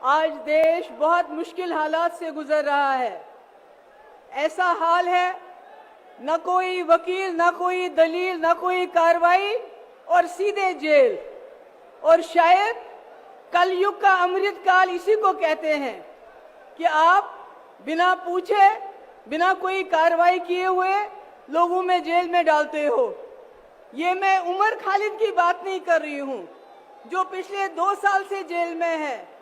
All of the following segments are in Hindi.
आज देश बहुत मुश्किल हालात से गुजर रहा है। ऐसा हाल है, न कोई वकील, न कोई दलील, न कोई कार्रवाई और सीधे जेल। और शायद कलयुग का अमृत काल इसी को कहते हैं कि आप बिना पूछे, बिना कोई कार्रवाई किए हुए लोगों में जेल में डालते हो। ये मैं उमर खालिद की बात नहीं कर रही हूँ जो पिछले 2 साल से जेल में है।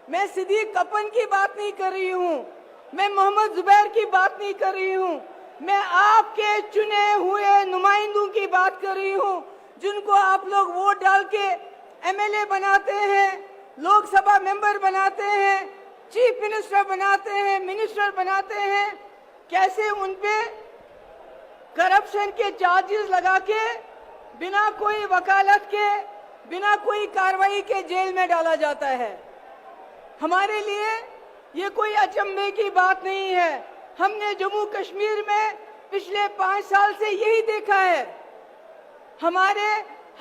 मैं सिद्दीक कपन की बात नहीं कर रही हूँ, मैं मोहम्मद जुबैर की बात नहीं कर रही हूँ, मैं आपके चुने हुए नुमाइंदों की बात कर रही हूँ जिनको आप लोग वोट डाल के एमएलए बनाते हैं, लोकसभा मेंबर बनाते हैं, चीफ मिनिस्टर बनाते हैं, मिनिस्टर बनाते हैं। कैसे उनपे करप्शन के चार्जेस लगा के बिना कोई वकालत के, बिना कोई कार्रवाई के जेल में डाला जाता है। हमारे लिए ये कोई अचंभे की बात नहीं है। हमने जम्मू कश्मीर में पिछले 5 साल से यही देखा है। हमारे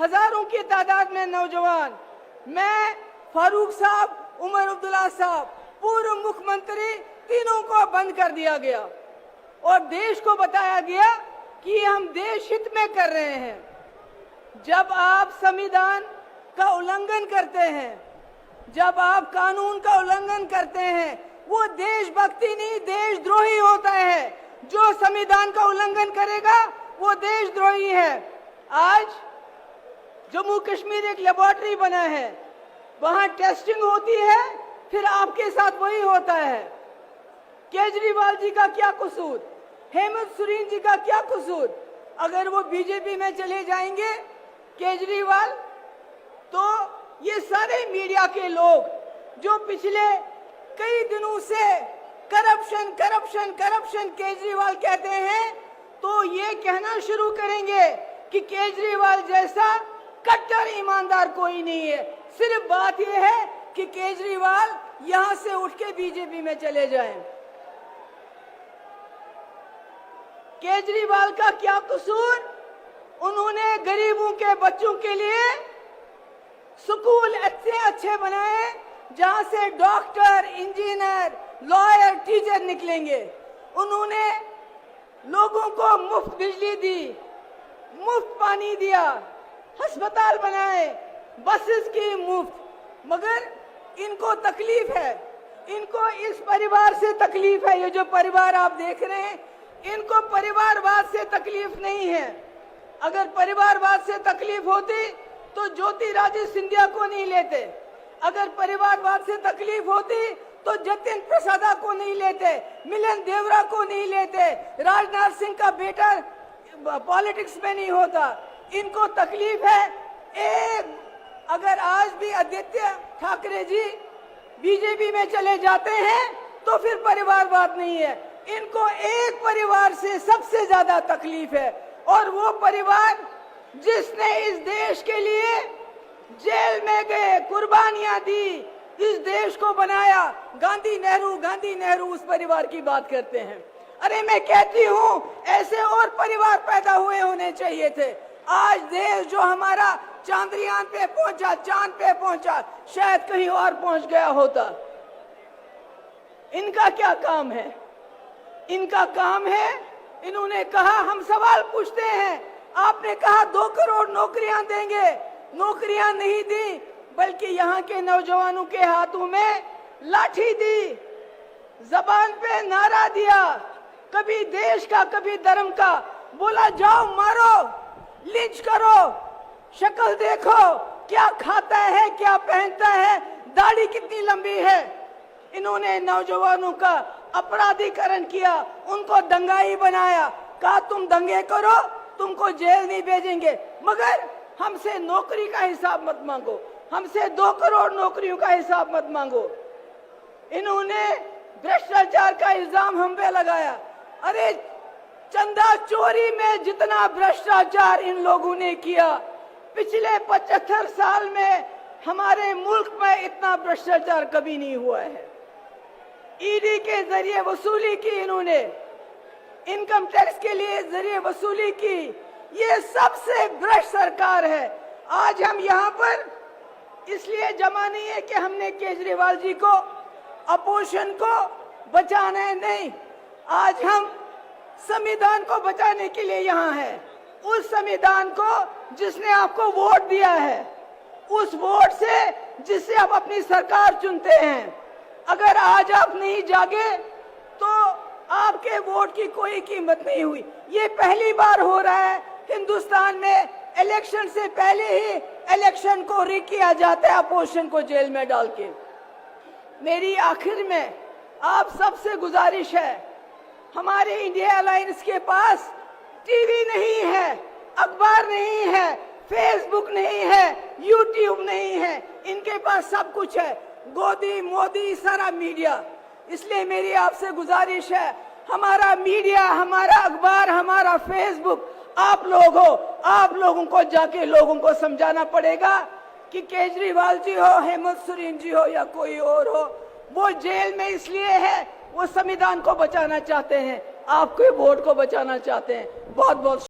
हजारों की तादाद में नौजवान, मैं, फारूक साहब, उमर अब्दुल्ला साहब, पूर्व मुख्यमंत्री, तीनों को बंद कर दिया गया और देश को बताया गया कि हम देश हित में कर रहे हैं। जब आप संविधान का उल्लंघन करते हैं, जब आप कानून का उल्लंघन करते हैं, वो देशभक्ति नहीं, देशद्रोही होता है। जो संविधान का उल्लंघन करेगा वो देशद्रोही है। आज जम्मू कश्मीर एक लेबोरेटरी बना है, वहां टेस्टिंग होती है, फिर आपके साथ वही होता है। केजरीवाल जी का क्या कसूर, हेमंत सोरेन जी का क्या कसूर? अगर वो बीजेपी में चले जाएंगे केजरीवाल, तो ये सारे मीडिया के लोग जो पिछले कई दिनों से करप्शन करप्शन करप्शन केजरीवाल कहते हैं, तो ये कहना शुरू करेंगे कि केजरीवाल जैसा कट्टर ईमानदार कोई नहीं है। सिर्फ बात यह है कि केजरीवाल यहां से उठ के बीजेपी में चले जाएं। केजरीवाल का क्या कसूर? उन्होंने गरीबों के बच्चों के लिए स्कूल अच्छे अच्छे बनाए जहां से डॉक्टर, इंजीनियर, लॉयर, टीचर निकलेंगे। उन्होंने लोगों को मुफ्त बिजली दी, मुफ्त पानी दिया, अस्पताल बनाए, बसेस की मुफ्त। मगर इनको तकलीफ है, इनको इस परिवार से तकलीफ है। ये जो परिवार आप देख रहे हैं, इनको परिवारवाद से तकलीफ नहीं है। अगर परिवारवाद से तकलीफ होती तो ज्योतिरादित्य सिंधिया को नहीं लेते। अगर परिवारवाद से तकलीफ होती तो जतिन प्रसादा को नहीं लेते, मिलन देवरा को नहीं लेते, राजनाथ सिंह का बेटा पॉलिटिक्स में नहीं होता। इनको तकलीफ है अगर आज भी आदित्य ठाकरे जी बीजेपी में चले जाते हैं तो फिर परिवारवाद नहीं है। इनको एक परिवार से सबसे ज्यादा तकलीफ है, और वो परिवार जिसने इस देश के लिए जेल में गए, कुर्बानियां दी, इस देश को बनाया। गांधी नेहरू उस परिवार की बात करते हैं। अरे मैं कहती हूँ ऐसे और परिवार पैदा हुए होने चाहिए थे। आज देश जो हमारा चांद्रयान पे पहुंचा, चांद पे पहुंचा, शायद कहीं और पहुंच गया होता। इनका क्या काम है? इनका काम है, इन्होंने कहा, हम सवाल पूछते हैं, आपने कहा 2 करोड़ नौकरियां देंगे, नौकरियां नहीं दी, बल्कि यहाँ के नौजवानों के हाथों में लाठी दी, जबान पे नारा दिया, कभी देश का कभी धर्म का, बोला जाओ मारो, लिंच करो, शक्ल देखो, क्या खाता है, क्या पहनता है, दाढ़ी कितनी लंबी है। इन्होंने नौजवानों का अपराधीकरण किया, उनको दंगाई बनाया, कहा तुम दंगे करो, तुमको जेल नहीं भेजेंगे, मगर हमसे नौकरी का हिसाब मत मांगो, हमसे 2 करोड़ नौकरियों का हिसाब मत मांगो। इन्होंने भ्रष्टाचार का इल्जाम हम पे लगाया। अरे चंदा चोरी में जितना भ्रष्टाचार इन लोगों ने किया, पिछले 75 साल में हमारे मुल्क में इतना भ्रष्टाचार कभी नहीं हुआ है। ईडी के जरिए वसूली की, इन्होंने इनकम टैक्स के लिए जरिए वसूली की। ये सबसे भ्रष्ट सरकार है। आज हम यहाँ पर इसलिए जमा नहीं है कि हमने केजरीवाल जी को, अपोजिशन को बचाना है, नहीं। आज हम संविधान को बचाने के लिए यहाँ हैं। उस संविधान को जिसने आपको वोट दिया है, उस वोट से जिससे आप अपनी सरकार चुनते हैं, अगर आज आप नहीं जागे तो आपके वोट की कोई कीमत नहीं हुई। ये पहली बार हो रहा है हिंदुस्तान में, इलेक्शन से पहले ही इलेक्शन को रिग किया जाता है अपोजिशन को जेल में डाल के। मेरी आखिर में आप सबसे गुजारिश है, हमारे इंडिया अलायंस के पास टीवी नहीं है, अखबार नहीं है, फेसबुक नहीं है, यूट्यूब नहीं है, इनके पास सब कुछ है, गोदी मोदी सारा मीडिया। इसलिए मेरी आपसे गुजारिश है, हमारा मीडिया, हमारा अखबार, हमारा फेसबुक आप लोग हो, आप लोगों को जाके लोगों को समझाना पड़ेगा कि केजरीवाल जी हो, हेमंत सोरेन जी हो या कोई और हो, वो जेल में इसलिए है, वो संविधान को बचाना चाहते हैं, आपके वोट को बचाना चाहते हैं। बहुत बहुत